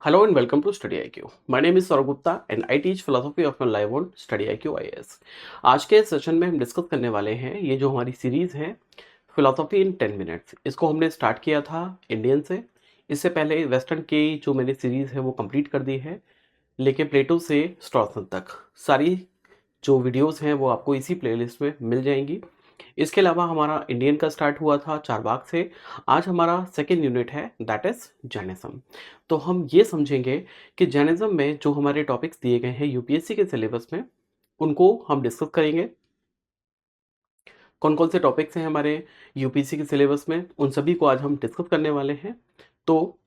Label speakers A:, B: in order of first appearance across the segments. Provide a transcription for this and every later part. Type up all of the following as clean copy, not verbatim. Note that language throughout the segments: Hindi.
A: Hello and welcome to Study IQ. My name is Saurabh Gupta and I teach philosophy of my life on Study IQ IAS. आज के सेशन में हम डिस्कस करने वाले हैं ये जो हमारी सीरीज़ है फिलोसफी इन 10 मिनट्स। इसको हमने स्टार्ट किया था इंडियन से। इससे पहले वेस्टर्न की जो मैंने सीरीज़ है वो कंप्लीट कर दी है, लेके प्लेटो से स्ट्रॉसन तक सारी जो वीडियोस हैं वो आपको इसी प्लेलिस्ट में मिल जाएंगी। इसके अलावा हमारा इंडियन का स्टार्ट हुआ था चारबाग से। आज हमारा सेकेंड यूनिट है दैट इज जैनिज्म। तो हम ये समझेंगे कि जैनिज्म में जो हमारे टॉपिक्स दिए गए हैं यूपीएससी के सिलेबस में उनको हम डिस्कस करेंगे। कौन कौन से टॉपिक्स हैं हमारे यूपीएससी के सिलेबस में उन सभी को आज हम डिस्कस करने वाले हैं। तो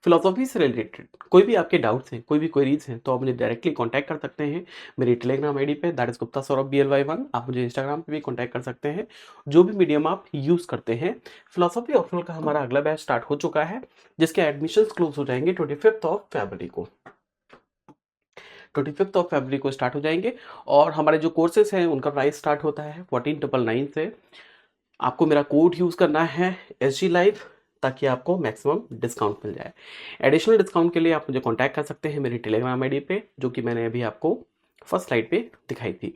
A: फिलोसॉफी से रिलेटेड कोई भी आपके डाउट्स हैं, कोई भी क्वेरीज हैं, तो आप मुझे डायरेक्टली कांटेक्ट कर सकते हैं मेरी टेलीग्राम आईडी पे that is Gupta Saurabh BLY1। आप मुझे इंस्टाग्राम पे भी कांटेक्ट कर सकते हैं, जो भी मीडियम आप यूज़ करते हैं। फिलोसॉफी ऑप्शनल का हमारा अगला बैच स्टार्ट हो चुका है, जिसके एडमिशन्स क्लोज हो जाएंगे 25 को। 25 को स्टार्ट हो जाएंगे और हमारे जो कोर्सेज हैं उनका प्राइस स्टार्ट होता है 14,999 से। आपको मेरा कोड यूज़ करना है SG Live, ताकि आपको मैक्सिमम डिस्काउंट मिल जाए। एडिशनल डिस्काउंट के लिए आप मुझे कांटेक्ट कर सकते हैं मेरी टेलीग्राम आईडी पे, जो कि मैंने अभी आपको फर्स्ट स्लाइड पे दिखाई थी।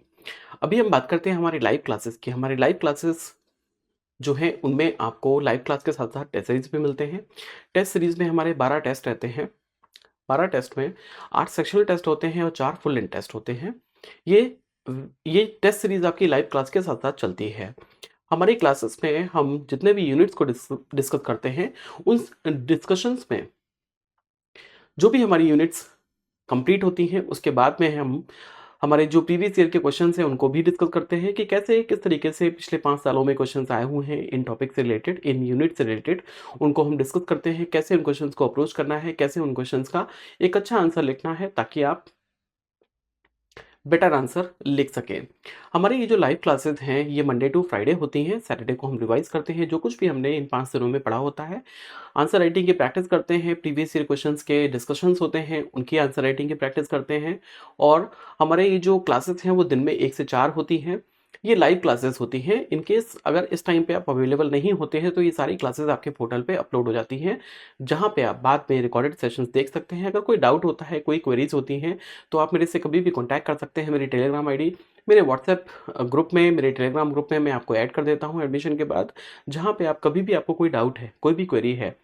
A: अभी हम बात करते हैं हमारी लाइव क्लासेस की। हमारी लाइव क्लासेस जो हैं उनमें आपको लाइव क्लास के साथ साथ टेस्ट सीरीज भी मिलते हैं। टेस्ट सीरीज में हमारे 12 टेस्ट रहते हैं। 12 टेस्ट में 8 सेक्शनल टेस्ट होते हैं और 4 फुल लेंथ टेस्ट होते हैं। ये ये टेस्ट सीरीज आपकी लाइव क्लास के साथ साथ चलती है। हमारी क्लासेस में हम जितने भी यूनिट्स को डिस्कस करते हैं, उन डिस्कशंस में जो भी हमारी यूनिट्स कंप्लीट होती हैं उसके बाद में हम हमारे जो प्रीवियस ईयर के क्वेश्चंस हैं उनको भी डिस्कस करते हैं कि कैसे किस तरीके से पिछले 5 सालों में क्वेश्चंस आए हुए हैं इन टॉपिक से रिलेटेड, इन यूनिट से रिलेटेड। उनको हम डिस्कस करते हैं कैसे उन क्वेश्चंस को अप्रोच करना है, कैसे उन क्वेश्चंस का एक अच्छा आंसर लिखना है ताकि आप बेटर आंसर लिख सकें। हमारी ये जो लाइव क्लासेस हैं ये मंडे टू फ्राइडे होती हैं। सैटरडे को हम रिवाइज करते हैं जो कुछ भी हमने इन 5 दिनों में पढ़ा होता है। आंसर राइटिंग की प्रैक्टिस करते हैं, प्रीवियस ईयर क्वेश्चंस के डिस्कशंस होते हैं उनकी आंसर राइटिंग की प्रैक्टिस करते हैं। और हमारे ये जो क्लासेस हैं वो दिन में 1 से 4 होती हैं। ये लाइव क्लासेस होती हैं। इन केस अगर इस टाइम पे आप अवेलेबल नहीं होते हैं तो ये सारी क्लासेस आपके पोर्टल पे अपलोड हो जाती हैं, जहाँ पे आप बाद में रिकॉर्डेड सेशंस देख सकते हैं। अगर कोई डाउट होता है, कोई क्वेरीज होती हैं, तो आप मेरे से कभी भी कॉन्टैक्ट कर सकते हैं। मेरी टेलीग्राम आईडी मेरे व्हाट्सएप ग्रुप में, मेरे टेलीग्राम ग्रुप में मैं आपको ऐड कर देता हूँ एडमिशन के बाद, जहाँ पे आप कभी भी आपको कोई डाउट है, कोई भी क्वेरी है,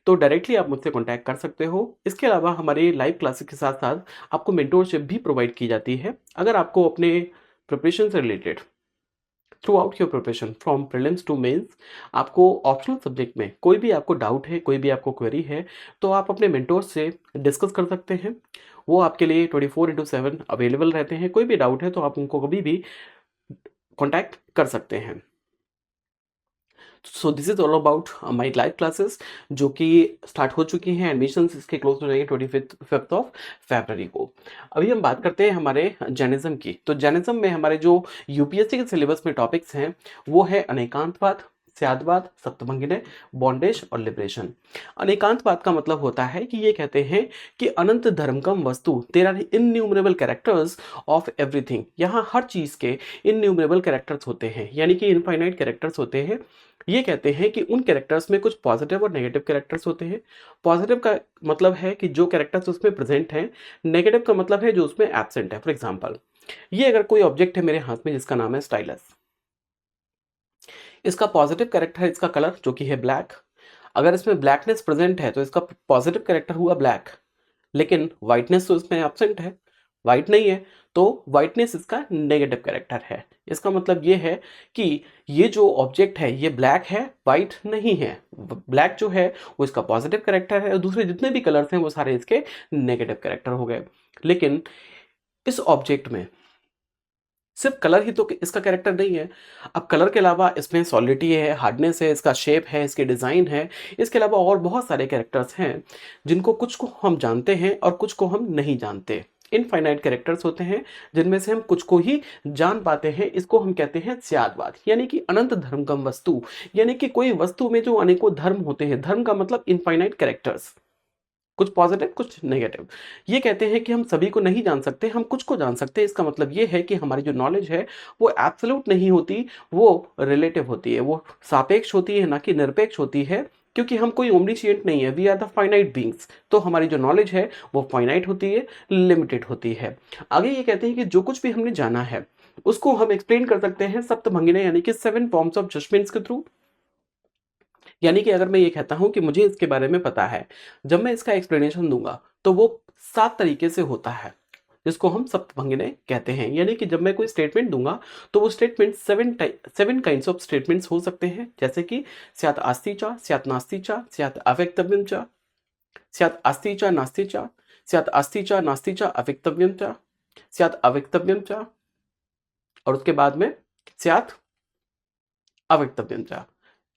A: तो डायरेक्टली आप मुझसे कॉन्टैक्ट कर सकते हो। इसके अलावा हमारे लाइव क्लासेस के साथ साथ आपको मेंटोरशिप भी प्रोवाइड की जाती है। अगर आपको अपने प्रिपरेशन से related throughout your preparation from prelims to mains आपको ऑप्शनल सब्जेक्ट में कोई भी आपको डाउट है, कोई भी आपको क्वेरी है, तो आप अपने मेंटोर से डिस्कस कर सकते हैं। वो आपके लिए 24/7 अवेलेबल रहते हैं। कोई भी डाउट है तो आप उनको कभी भी कॉन्टैक्ट कर सकते हैं। So this is all about my live classes, जो कि स्टार्ट हो चुकी हैं। एडमिशन इसके क्लोज हो जाएंगे 25 को। अभी हम बात करते हैं हमारे जैनिज्म की। तो जैनिज्म में हमारे जो यूपीएससी के सिलेबस में टॉपिक्स हैं वो है अनेकांतवाद, स्यादवाद, सप्तभंगिनय, बॉन्डेज और लिबरेशन। अनेकांतवाद का मतलब होता है कि ये कहते हैं कि अनंत धर्मकम वस्तु, there are innumerable characters of everything. यहाँ हर चीज के इनन्यूमरेबल कैरेक्टर्स होते हैं, यानी कि इनफाइनाइट कैरेक्टर्स होते हैं। ये कहते हैं कि उन कैरेक्टर्स में कुछ पॉजिटिव और नेगेटिव कैरेक्टर्स होते हैं। पॉजिटिव का मतलब है कि जो कैरेक्टर्स उसमें प्रेजेंट हैं, नेगेटिव का मतलब है जो उसमें एब्सेंट है। फॉर एग्जांपल, ये अगर कोई ऑब्जेक्ट है मेरे हाथ में जिसका नाम है स्टाइलस, इसका पॉजिटिव कैरेक्टर है इसका कलर जो कि है ब्लैक। अगर इसमें ब्लैकनेस प्रेजेंट है तो इसका पॉजिटिव कैरेक्टर हुआ ब्लैक, लेकिन वाइटनेस तो इसमें एब्सेंट है, वाइट नहीं है, तो वाइटनेस इसका नेगेटिव कैरेक्टर है। इसका मतलब ये है कि ये जो ऑब्जेक्ट है ये ब्लैक है, वाइट नहीं है। ब्लैक जो है वो इसका पॉजिटिव कैरेक्टर है और दूसरे जितने भी कलर्स हैं वो सारे इसके नेगेटिव कैरेक्टर हो गए। लेकिन इस ऑब्जेक्ट में सिर्फ कलर ही तो इसका कैरेक्टर नहीं है। अब कलर के अलावा इसमें सॉलिडिटी है, हार्डनेस है, इसका शेप है, इसके डिज़ाइन है। इसके अलावा और बहुत सारे कैरेक्टर्स हैं जिनको कुछ को हम जानते हैं और कुछ को हम नहीं जानते। इनफाइनाइट कैरेक्टर्स होते हैं जिनमें से हम कुछ को ही जान पाते हैं। इसको हम कहते हैं स्यादवाद, यानी कि अनंत धर्मगम वस्तु, यानी कि कोई वस्तु में जो अनेकों धर्म होते हैं। धर्म का मतलब इनफाइनाइट कैरेक्टर्स, कुछ पॉजिटिव कुछ नेगेटिव। ये कहते हैं कि हम सभी को नहीं जान सकते, हम कुछ को जान सकते हैं। इसका मतलब ये है कि हमारी जो नॉलेज है वो एब्सोल्यूट नहीं होती, वो रिलेटिव होती है, वो सापेक्ष होती है, ना कि निरपेक्ष होती है। क्योंकि हम कोई ओमनीशिएंट नहीं है, we are the finite beings. तो हमारी जो नॉलेज है वो फाइनाइट होती है, लिमिटेड होती है। आगे ये कहते हैं कि जो कुछ भी हमने जाना है उसको हम एक्सप्लेन कर सकते हैं सप्तभंगिनी यानी कि 7 फॉर्म्स ऑफ जजमेंट्स के थ्रू। यानी कि अगर मैं ये कहता हूं कि मुझे इसके बारे में पता है, जब मैं इसका एक्सप्लेनेशन दूंगा तो वो 7 तरीके से होता है, जिसको हम सप्तभंगिनी कहते हैं। यानी कि जब मैं कोई स्टेटमेंट दूंगा तो वो स्टेटमेंट 7 काइंड्स ऑफ स्टेटमेंट्स हो सकते हैं, जैसे कि स्यात् अस्ति च, स्यात् नास्ति च, स्यात् अवक्तव्यम च, स्यात् अस्ति च नास्ति च, स्यात् अस्ति च नास्ति च अवक्तव्यम च, स्यात् अवक्तव्यम च, और उसके बाद में स्यात् अवक्तव्यम च,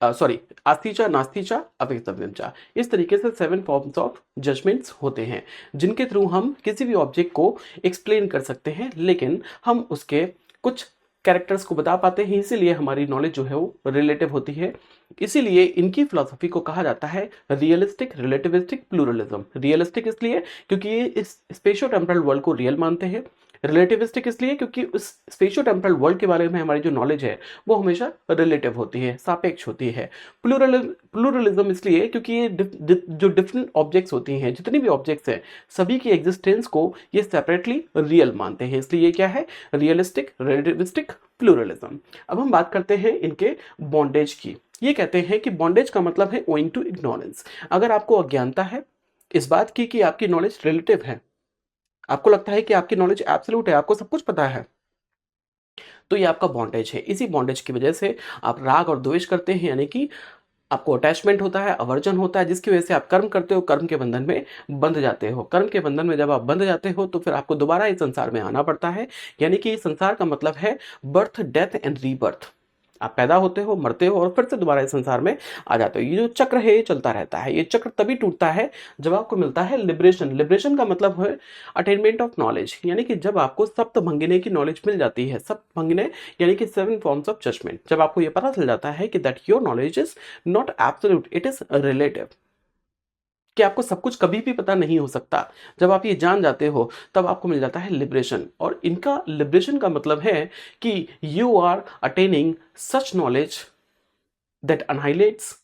A: सॉरी, अस्ति च नास्ति च अवक्तव्यम च। इस तरीके से 7 फॉर्म्स ऑफ जजमेंट्स होते हैं, जिनके थ्रू हम किसी भी ऑब्जेक्ट को एक्सप्लेन कर सकते हैं, लेकिन हम उसके कुछ कैरेक्टर्स को बता पाते हैं, इसीलिए हमारी नॉलेज जो है वो रिलेटिव होती है। इसीलिए इनकी फिलॉसफी को कहा जाता है रियलिस्टिक, रिलेटिविस्टिक, प्लूरलिज्म। रियलिस्टिक इसलिए क्योंकि ये इस स्पेशियो टेम्परल वर्ल्ड को रियल मानते हैं। रिलेटिविस्टिक इसलिए क्योंकि उस स्पेशियो टेम्परल वर्ल्ड के बारे में हमारी जो नॉलेज है वो हमेशा रिलेटिव होती है, सापेक्ष होती है। प्लूरलिज्म इसलिए क्योंकि ये जो डिफरेंट ऑब्जेक्ट्स होती हैं, जितनी भी ऑब्जेक्ट्स हैं, सभी की एग्जिस्टेंस को ये सेपरेटली रियल मानते हैं, इसलिए ये क्या है, रियलिस्टिक, रिलेटिविस्टिक, प्लूरलिज्म। अब हम बात करते हैं इनके बॉन्डेज की। ये कहते हैं कि बॉन्डेज का मतलब है ओइंग टू इग्नोरेंस। अगर आपको अज्ञानता है इस बात की कि आपकी नॉलेज रिलेटिव है, आपको लगता है कि आपकी नॉलेज एब्सोल्यूट है, आपको सब कुछ पता है, तो ये आपका बॉन्डेज है। इसी बॉन्डेज की वजह से आप राग और द्वेष करते हैं, यानी कि आपको अटैचमेंट होता है, अवर्जन होता है, जिसकी वजह से आप कर्म करते हो, कर्म के बंधन में बंध जाते हो। कर्म के बंधन में जब आप बंध जाते हो तो फिर आपको दोबारा इस संसार में आना पड़ता है। यानी कि इस संसार का मतलब है बर्थ, डेथ एंड रीबर्थ। आप पैदा होते हो, मरते हो और फिर से दोबारा इस संसार में आ जाते हो। ये जो चक्र है ये चलता रहता है। ये चक्र तभी टूटता है जब आपको मिलता है लिबरेशन। लिबरेशन का मतलब है अटेनमेंट ऑफ नॉलेज, यानी कि जब आपको सप्तभंगिनी की नॉलेज मिल जाती है। सप्तभंगिनी यानी कि 7 फॉर्म्स ऑफ जजमेंट। जब आपको ये पता चल जाता है कि that your knowledge is not absolute, it is relative, कि आपको सब कुछ कभी भी पता नहीं हो सकता। जब आप ये जान जाते हो तब आपको मिल जाता है लिबरेशन। और इनका लिबरेशन का मतलब है कि you are attaining such knowledge that annihilates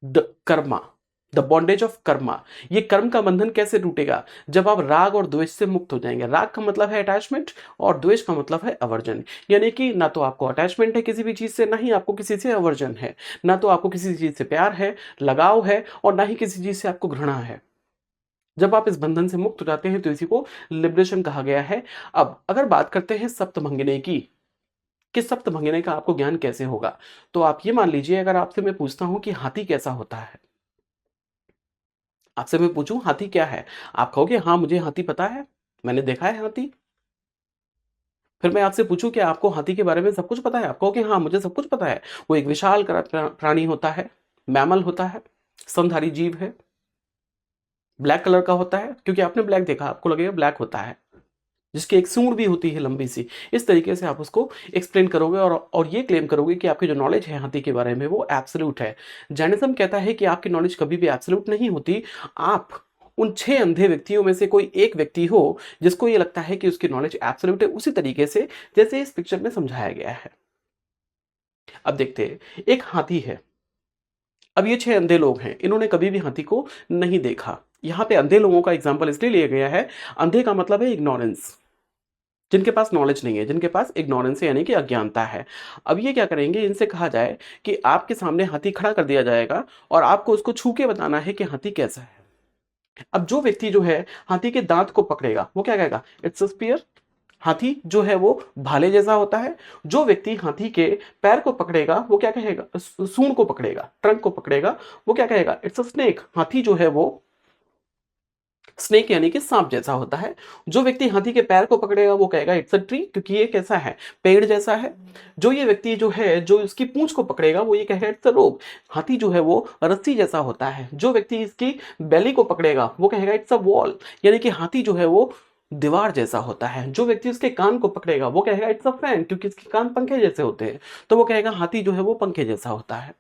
A: the karma, the bondage of karma. ये कर्म का बंधन कैसे टूटेगा, जब आप राग और द्वेष से मुक्त हो जाएंगे। राग का मतलब है अटैचमेंट और द्वेष का मतलब है अवर्जन। यानी कि ना तो आपको अटैचमेंट है किसी भी चीज से, ना ही आपको किसी से अवर्जन है, ना तो आपको किसी चीज से प्यार है, लगाव है, और ना ही किसी चीज से आपको घृणा है। जब आप इस बंधन से मुक्त हो जाते हैं तो इसी को लिबरेशन कहा गया है। अब अगर बात करते हैं सप्तभंगिनी की, कि सप्तभंगिनी का आपको ज्ञान कैसे होगा, तो आप ये मान लीजिए, अगर आपसे मैं पूछता हूं कि हाथी कैसा होता है, आपसे मैं पूछूं हाथी क्या है, आप कहोगे हाँ मुझे हाथी पता है, मैंने देखा है हाथी। फिर मैं आपसे पूछूं कि आपको हाथी के बारे में सब कुछ पता है, आप कहोगे हाँ मुझे सब कुछ पता है। वो एक विशाल प्राणी होता है, मैमल होता है, स्तनधारी जीव है, ब्लैक कलर का होता है, क्योंकि आपने ब्लैक देखा आपको लगेगा ब्लैक होता है, जिसकी एक सूंड भी होती है लंबी सी। इस तरीके से आप उसको एक्सप्लेन करोगे और ये क्लेम करोगे कि आपकी जो नॉलेज है हाथी के बारे में वो एब्सोल्यूट है। जैनिज्म कहता है कि आपकी नॉलेज कभी भी एब्सोल्यूट नहीं होती। आप उन 6 अंधे व्यक्तियों में से कोई एक व्यक्ति हो जिसको ये लगता है कि उसकी नॉलेज एब्सोल्यूट है, उसी तरीके से जैसे इस पिक्चर में समझाया गया है। अब देखते हैं, एक हाथी है। अब ये 6 अंधे लोग हैं, इन्होंने कभी भी हाथी को नहीं देखा। यहाँ पे अंधे लोगों का एग्जाम्पल इसलिए लिया गया है, अंधे का मतलब है इग्नोरेंस, जिनके पास नॉलेज नहीं है, जिनके पास इग्नोरेंस है, यानी कि अज्ञानता है। अब ये क्या करेंगे, इनसे कहा जाए कि आपके सामने हाथी खड़ा कर दिया जाएगा और आपको उसको छू के बताना है कि हाथी कैसा है। अब जो व्यक्ति जो है हाथी के दांत को पकड़ेगा वो क्या कहेगा, इट्स अ स्पीयर। हाथी जो है वो भाले जैसा होता है। जो व्यक्ति हाथी के पैर को पकड़ेगा वो क्या कहेगा, सूंड को पकड़ेगा, ट्रंक को पकड़ेगा, वो क्या कहेगा, इट्स अ स्नेक। हाथी जो है वो स्नेक यानी कि सांप जैसा होता है। जो व्यक्ति हाथी के पैर को पकड़ेगा वो कहेगा इट्स अ ट्री, क्योंकि ये कैसा है, पेड़ जैसा है। जो ये व्यक्ति जो है जो इसकी पूंछ को पकड़ेगा वो ये कहेगा इट्स अ रोप। हाथी जो है वो रस्सी जैसा होता है। जो व्यक्ति इसकी बेली को पकड़ेगा वो कहेगा इट्स अ वॉल, यानी कि हाथी जो है वो दीवार जैसा होता है। जो व्यक्ति उसके कान को पकड़ेगा वो कहेगा इट्स अ फैन, क्योंकि इसके कान पंखे जैसे होते हैं, तो वो कहेगा हाथी जो है वो पंखे जैसा होता है।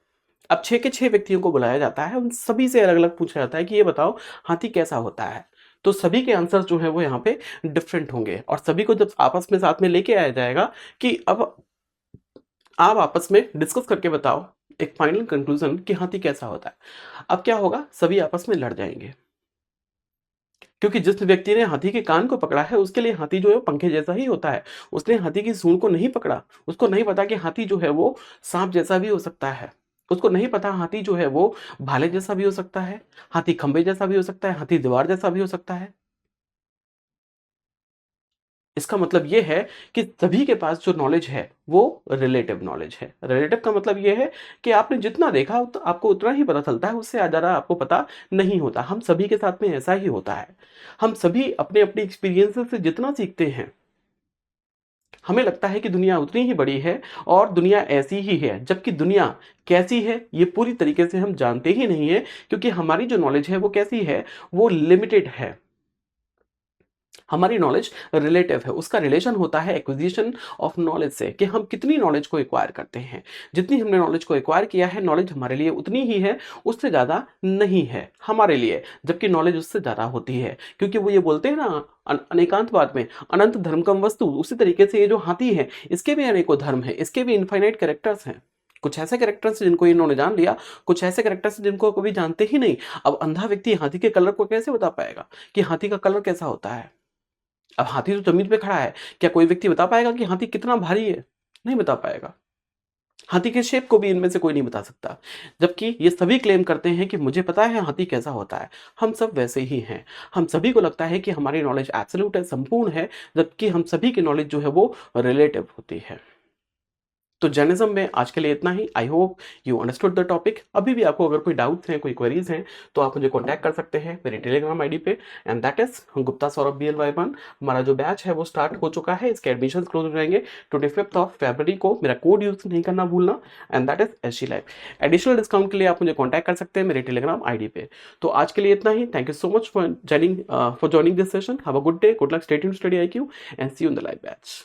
A: अब 6 के 6 व्यक्तियों को बुलाया जाता है, उन सभी से अलग अलग पूछा जाता है कि ये बताओ हाथी कैसा होता है। तो सभी के आंसर्स जो है वो यहाँ पे डिफरेंट होंगे, और सभी को जब आपस में साथ में लेके आया जाएगा कि अब आप आपस में डिस्कस करके बताओ एक फाइनल कंक्लूजन कि हाथी कैसा होता है। अब क्या होगा, सभी आपस में लड़ जाएंगे, क्योंकि जिस व्यक्ति ने हाथी के कान को पकड़ा है उसके लिए हाथी जो है वो पंखे जैसा ही होता है। उसने हाथी की सूंड को नहीं पकड़ा। उसको नहीं पता कि हाथी जो है वो सांप जैसा भी हो सकता है। उसको नहीं पता हाथी जो है वो भाले जैसा भी हो सकता है, हाथी खंबे जैसा भी हो सकता है, हाथी दीवार जैसा भी हो सकता है। इसका मतलब ये है कि सभी के पास जो नॉलेज है वो रिलेटिव नॉलेज है। रिलेटिव का मतलब ये है कि आपने जितना देखा तो आपको उतना ही पता चलता है, उससे ज़्यादा आपको पता नहीं होता। हम सभी के साथ में ऐसा ही होता है। हम सभी अपने अपने एक्सपीरियंसेस से जितना सीखते हैं, हमें लगता है कि दुनिया उतनी ही बड़ी है और दुनिया ऐसी ही है, जबकि दुनिया कैसी है ये पूरी तरीके से हम जानते ही नहीं है, क्योंकि हमारी जो नॉलेज है वो कैसी है, वो लिमिटेड है। हमारी नॉलेज रिलेटिव है, उसका रिलेशन होता है एक्विजिशन ऑफ नॉलेज से, कि हम कितनी नॉलेज को एक्वायर करते हैं। जितनी हमने नॉलेज को एक्वायर किया है, नॉलेज हमारे लिए उतनी ही है, उससे ज़्यादा नहीं है हमारे लिए, जबकि नॉलेज उससे ज़्यादा होती है। क्योंकि वो ये बोलते हैं ना अनेकांतवाद में, अनंत धर्म कम वस्तु, उसी तरीके से ये जो हाथी है इसके भी अनेकों धर्म है, इसके भी इनफाइनाइट कैरेक्टर्स हैं। कुछ ऐसे कैरेक्टर्स जिनको इन्होंने जान लिया, कुछ ऐसे कैरेक्टर्स जिनको कभी जानते ही नहीं। अब अंधा व्यक्ति हाथी के कलर को कैसे बता पाएगा कि हाथी का कलर कैसा होता है। अब हाथी तो ज़मीन पे खड़ा है, क्या कोई व्यक्ति बता पाएगा कि हाथी कितना भारी है? नहीं बता पाएगा। हाथी के शेप को भी इनमें से कोई नहीं बता सकता। जबकि ये सभी क्लेम करते हैं कि मुझे पता है हाथी कैसा होता है। हम सब वैसे ही हैं। हम सभी को लगता है कि हमारी नॉलेज एब्सोल्यूट है, संपूर्ण है, जबकि हम सभी की नॉलेज जो है वो रिलेटिव होती है। तो जर्नलिज्म में आज के लिए इतना ही। I hope you understood the topic. अभी भी आपको अगर कोई डाउट्स हैं, कोई क्वेरीज हैं, तो आप मुझे कॉन्टैक्ट कर सकते हैं मेरे टेलीग्राम आईडी पे, and that is Gupta Saurabh BLY1। हमारा जो बैच है वो स्टार्ट हो चुका है, इसके एडमिशन क्लोज हो जाएंगे 25 फरवरी को। मेरा कोड यूज नहीं करना भूलना, and that is SG live. Additional discount के लिए आप मुझे कॉन्टैक्ट कर सकते हैं मेरे टेलीग्राम आईडी पे। तो आज के लिए इतना ही। Thank you so much for joining this session. Have a good day, good luck, stay tuned, study IQ, and see you in the live batch.